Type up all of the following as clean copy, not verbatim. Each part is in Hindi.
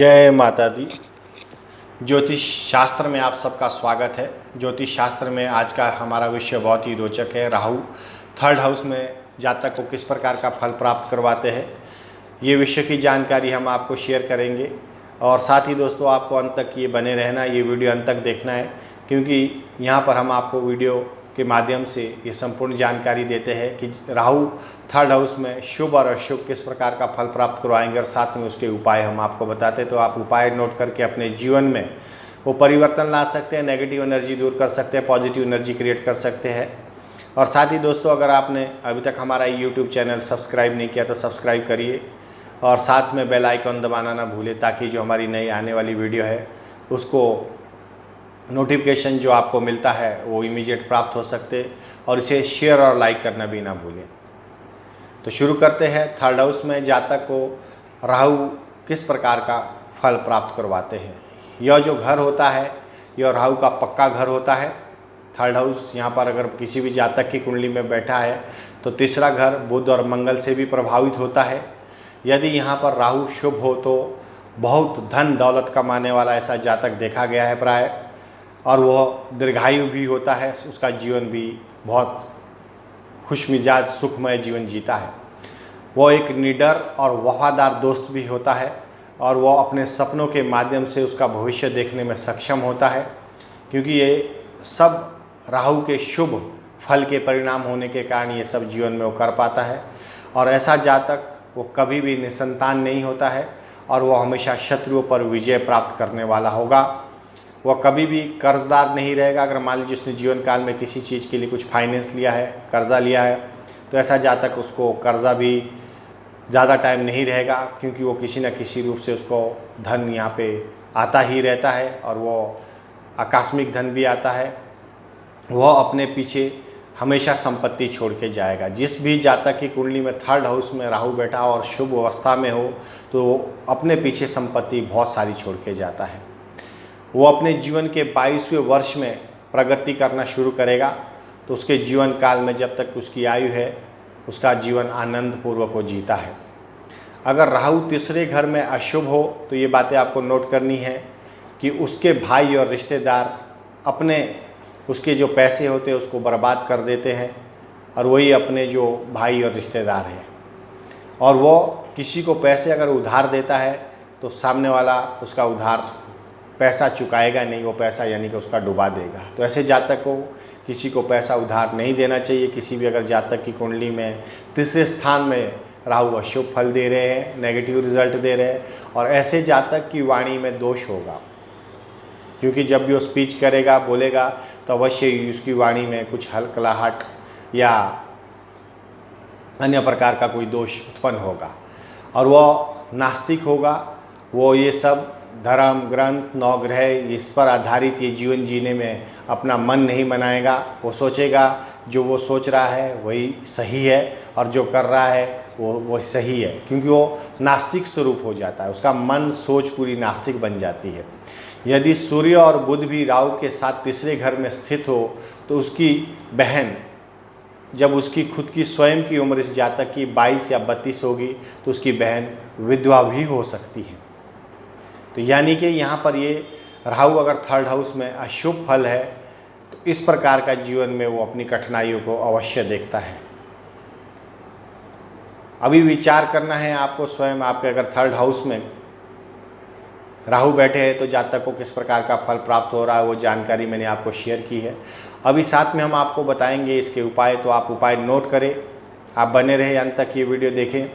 जय माता दी। ज्योतिष शास्त्र में आप सबका स्वागत है। ज्योतिष शास्त्र में आज का हमारा विषय बहुत ही रोचक है। राहु थर्ड हाउस में जातक को किस प्रकार का फल प्राप्त करवाते हैं, ये विषय की जानकारी हम आपको शेयर करेंगे। और साथ ही दोस्तों, आपको अंत तक ये बने रहना, ये वीडियो अंत तक देखना है, क्योंकि यहाँ पर हम आपको वीडियो के माध्यम से ये संपूर्ण जानकारी देते हैं कि राहु थर्ड हाउस में शुभ और अशुभ किस प्रकार का फल प्राप्त करवाएंगे, और साथ में उसके उपाय हम आपको बताते हैं। तो आप उपाय नोट करके अपने जीवन में वो परिवर्तन ला सकते हैं, नेगेटिव एनर्जी दूर कर सकते हैं, पॉजिटिव एनर्जी क्रिएट कर सकते हैं। और साथ ही दोस्तों, अगर आपने अभी तक हमारा यूट्यूब चैनल सब्सक्राइब नहीं किया तो सब्सक्राइब करिए, और साथ में बेल आइकन दबाना ना भूलें, ताकि जो हमारी नई आने वाली वीडियो है उसको नोटिफिकेशन जो आपको मिलता है वो इमीडिएट प्राप्त हो सकते, और इसे शेयर और लाइक करना भी ना भूलें। तो शुरू करते हैं। थर्ड हाउस में जातक को राहु किस प्रकार का फल प्राप्त करवाते हैं। यह जो घर होता है यह राहु का पक्का घर होता है। थर्ड हाउस यहाँ पर अगर किसी भी जातक की कुंडली में बैठा है तो तीसरा घर बुध और मंगल से भी प्रभावित होता है। यदि यहाँ पर राहु शुभ हो तो बहुत धन दौलत कमाने वाला ऐसा जातक देखा गया है प्राय, और वह दीर्घायु भी होता है, उसका जीवन भी बहुत खुशमिजाज सुखमय जीवन जीता है। वह एक निडर और वफादार दोस्त भी होता है, और वह अपने सपनों के माध्यम से उसका भविष्य देखने में सक्षम होता है, क्योंकि ये सब राहु के शुभ फल के परिणाम होने के कारण ये सब जीवन में वो कर पाता है। और ऐसा जातक वो कभी भी निसंतान नहीं होता है, और वह हमेशा शत्रुओं पर विजय प्राप्त करने वाला होगा। वह कभी भी कर्जदार नहीं रहेगा। अगर मान लीजिए उसने जीवन काल में किसी चीज़ के लिए कुछ फाइनेंस लिया है, कर्जा लिया है, तो ऐसा जातक उसको कर्जा भी ज़्यादा टाइम नहीं रहेगा, क्योंकि वो किसी न किसी रूप से उसको धन यहाँ पे आता ही रहता है, और वो आकस्मिक धन भी आता है। वह अपने पीछे हमेशा संपत्ति छोड़ के जाएगा। जिस भी जातक की कुंडली में थर्ड हाउस में राहु बैठा हो और शुभ अवस्था में हो तो अपने पीछे संपत्ति बहुत सारी छोड़ के जाता है। वो अपने जीवन के 22वें वर्ष में प्रगति करना शुरू करेगा, तो उसके जीवन काल में जब तक उसकी आयु है उसका जीवन आनंद पूर्वक वो जीता है। अगर राहु तीसरे घर में अशुभ हो तो ये बातें आपको नोट करनी है कि उसके भाई और रिश्तेदार अपने उसके जो पैसे होते हैं उसको बर्बाद कर देते हैं, और वही अपने जो भाई और रिश्तेदार हैं। और वो किसी को पैसे अगर उधार देता है तो सामने वाला उसका उधार पैसा चुकाएगा नहीं, वो पैसा यानी कि उसका डुबा देगा। तो ऐसे जातक को किसी को पैसा उधार नहीं देना चाहिए। किसी भी अगर जातक की कुंडली में तीसरे स्थान में राहु अशुभ फल दे रहे हैं, नेगेटिव रिजल्ट दे रहे हैं, और ऐसे जातक की वाणी में दोष होगा, क्योंकि जब भी वो स्पीच करेगा बोलेगा तो अवश्य ही उसकी वाणी में कुछ हल्कलाहट या अन्य प्रकार का कोई दोष उत्पन्न होगा, और वह नास्तिक होगा। वो ये सब धर्म ग्रंथ नवग्रह इस पर आधारित ये जीवन जीने में अपना मन नहीं बनाएगा। वो सोचेगा जो वो सोच रहा है वही सही है, और जो कर रहा है वो सही है, क्योंकि वो नास्तिक स्वरूप हो जाता है। उसका मन सोच पूरी नास्तिक बन जाती है। यदि सूर्य और बुध भी राहु के साथ तीसरे घर में स्थित हो तो उसकी बहन, जब उसकी खुद की स्वयं की उम्र इस जातक की 22 या 32 होगी तो उसकी बहन विधवा भी हो सकती है। तो यानी कि यहाँ पर ये राहु अगर थर्ड हाउस में अशुभ फल है तो इस प्रकार का जीवन में वो अपनी कठिनाइयों को अवश्य देखता है। अभी विचार करना है आपको स्वयं, आपके अगर थर्ड हाउस में राहु बैठे हैं तो जातक को किस प्रकार का फल प्राप्त हो रहा है, वो जानकारी मैंने आपको शेयर की है। अभी साथ में हम आपको बताएंगे इसके उपाय, तो आप उपाय नोट करें, आप बने रहे अंत तक ये वीडियो देखें।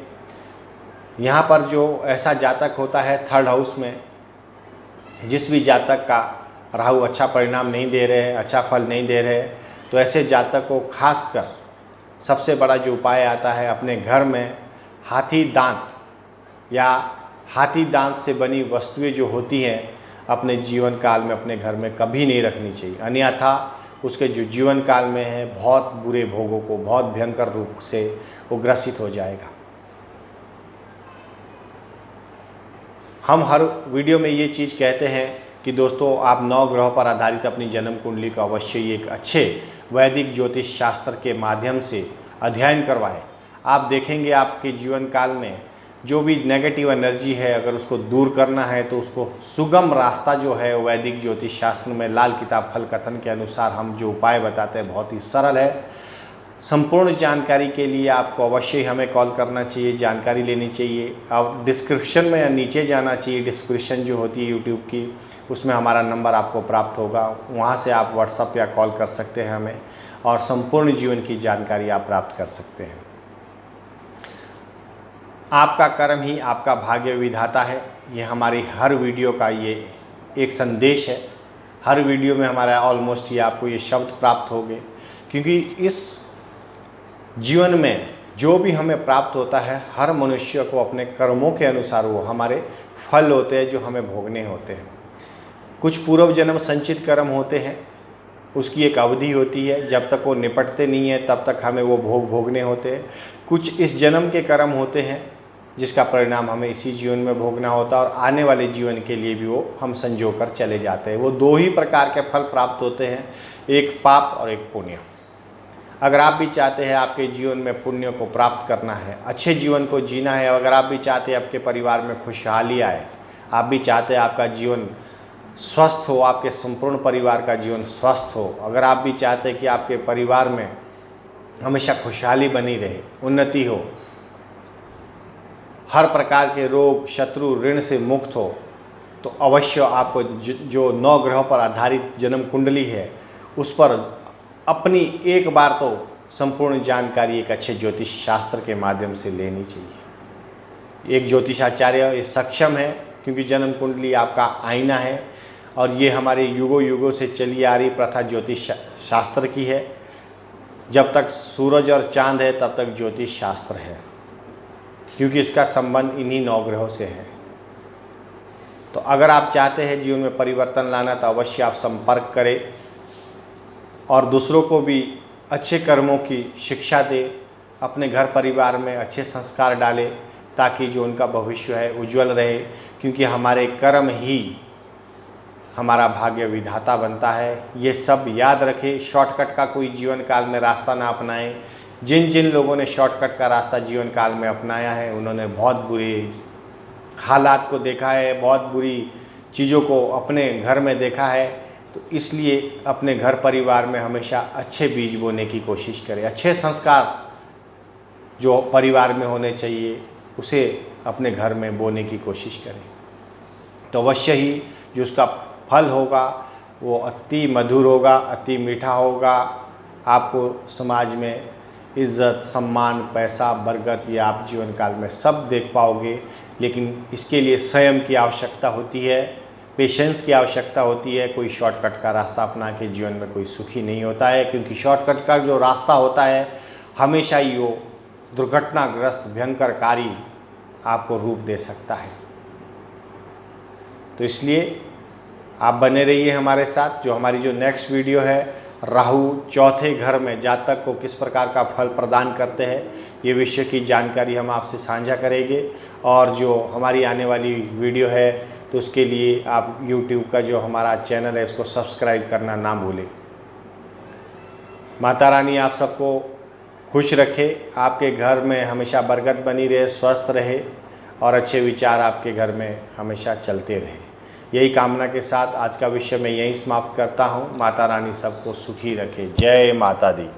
यहाँ पर जो ऐसा जातक होता है थर्ड हाउस में, जिस भी जातक का राहु अच्छा परिणाम नहीं दे रहे हैं, अच्छा फल नहीं दे रहे, तो ऐसे जातक को खासकर सबसे बड़ा जो उपाय आता है, अपने घर में हाथी दांत या हाथी दांत से बनी वस्तुएं जो होती हैं अपने जीवन काल में अपने घर में कभी नहीं रखनी चाहिए, अन्यथा उसके जो जीवन काल में है बहुत बुरे भोगों को, बहुत भयंकर रूप से वो ग्रसित हो जाएगा। हम हर वीडियो में ये चीज़ कहते हैं कि दोस्तों, आप 9 ग्रहों पर आधारित अपनी जन्म कुंडली को अवश्य एक अच्छे वैदिक ज्योतिष शास्त्र के माध्यम से अध्ययन करवाएं। आप देखेंगे आपके जीवन काल में जो भी नेगेटिव एनर्जी है अगर उसको दूर करना है तो उसको सुगम रास्ता जो है वैदिक ज्योतिष शास्त्र में लाल किताब फल कथन के अनुसार हम जो उपाय बताते हैं बहुत ही सरल है। संपूर्ण जानकारी के लिए आपको अवश्य ही हमें कॉल करना चाहिए, जानकारी लेनी चाहिए। अब डिस्क्रिप्शन में नीचे जाना चाहिए, डिस्क्रिप्शन जो होती है यूट्यूब की उसमें हमारा नंबर आपको प्राप्त होगा, वहाँ से आप व्हाट्सएप या कॉल कर सकते हैं हमें और संपूर्ण जीवन की जानकारी आप प्राप्त कर सकते हैं। आपका कर्म ही आपका भाग्य विधाता है, ये हमारी हर वीडियो का ये एक संदेश है। हर वीडियो में हमारा ऑलमोस्ट ये आपको ये शब्द प्राप्त होंगे, क्योंकि इस जीवन में जो भी हमें प्राप्त होता है हर मनुष्य को अपने कर्मों के अनुसार वो हमारे फल होते हैं जो हमें भोगने होते हैं। कुछ पूर्व जन्म संचित कर्म होते हैं, उसकी एक अवधि होती है, जब तक वो निपटते नहीं है तब तक हमें वो भोगने होते हैं। कुछ इस जन्म के कर्म होते हैं जिसका परिणाम हमें इसी जीवन में भोगना होता है और आने वाले जीवन के लिए भी वो हम संजो कर चले जाते हैं। वो दो ही प्रकार के फल प्राप्त होते हैं, एक पाप और एक पुण्य। अगर आप भी चाहते हैं आपके जीवन में पुण्य को प्राप्त करना है, अच्छे जीवन को जीना है, अगर आप भी चाहते हैं आपके परिवार में खुशहाली आए, आप भी चाहते हैं आपका जीवन स्वस्थ हो, आपके संपूर्ण परिवार का जीवन स्वस्थ हो, अगर आप भी चाहते हैं कि आपके परिवार में हमेशा खुशहाली बनी रहे, उन्नति हो, हर प्रकार के रोग शत्रु ऋण से मुक्त हो, तो अवश्य आपको जो 9 ग्रहों पर आधारित जन्म कुंडली है उस पर अपनी एक बार तो संपूर्ण जानकारी एक अच्छे ज्योतिष शास्त्र के माध्यम से लेनी चाहिए। एक ज्योतिषाचार्य ये सक्षम है, क्योंकि जन्म कुंडली आपका आईना है और ये हमारे युगों युगों से चली आ रही प्रथा ज्योतिष शास्त्र की है। जब तक सूरज और चांद है तब तक ज्योतिष शास्त्र है, क्योंकि इसका संबंध इन्हीं 9 ग्रहों से है। तो अगर आप चाहते हैं जीवन में परिवर्तन लाना तो अवश्य आप संपर्क करें और दूसरों को भी अच्छे कर्मों की शिक्षा दें, अपने घर परिवार में अच्छे संस्कार डालें ताकि जो उनका भविष्य है उज्जवल रहे, क्योंकि हमारे कर्म ही हमारा भाग्य विधाता बनता है। ये सब याद रखें। शॉर्टकट का कोई जीवन काल में रास्ता ना अपनाएं। जिन जिन लोगों ने शॉर्टकट का रास्ता जीवन काल में अपनाया है उन्होंने बहुत बुरे हालात को देखा है, बहुत बुरी चीज़ों को अपने घर में देखा है। तो इसलिए अपने घर परिवार में हमेशा अच्छे बीज बोने की कोशिश करें। अच्छे संस्कार जो परिवार में होने चाहिए उसे अपने घर में बोने की कोशिश करें, तो अवश्य ही जो उसका फल होगा वो अति मधुर होगा, अति मीठा होगा। आपको समाज में इज़्ज़त सम्मान पैसा बरकत ये आप जीवन काल में सब देख पाओगे, लेकिन इसके लिए स्वयं की आवश्यकता होती है, पेशेंस की आवश्यकता होती है। कोई शॉर्टकट का रास्ता अपना के जीवन में कोई सुखी नहीं होता है, क्योंकि शॉर्टकट का जो रास्ता होता है हमेशा ही वो दुर्घटनाग्रस्त भयंकरकारी आपको रूप दे सकता है। तो इसलिए आप बने रहिए हमारे साथ। जो हमारी जो नेक्स्ट वीडियो है, राहु चौथे घर में जातक को किस प्रकार का फल प्रदान करते हैं, ये विषय की जानकारी हम आपसे साझा करेंगे। और जो हमारी आने वाली वीडियो है तो उसके लिए आप YouTube का जो हमारा चैनल है इसको सब्सक्राइब करना ना भूलें। माता रानी आप सबको खुश रखे, आपके घर में हमेशा बरकत बनी रहे, स्वस्थ रहे और अच्छे विचार आपके घर में हमेशा चलते रहे। यही कामना के साथ आज का विषय मैं यहीं समाप्त करता हूँ। माता रानी सबको सुखी रखे। जय माता दी।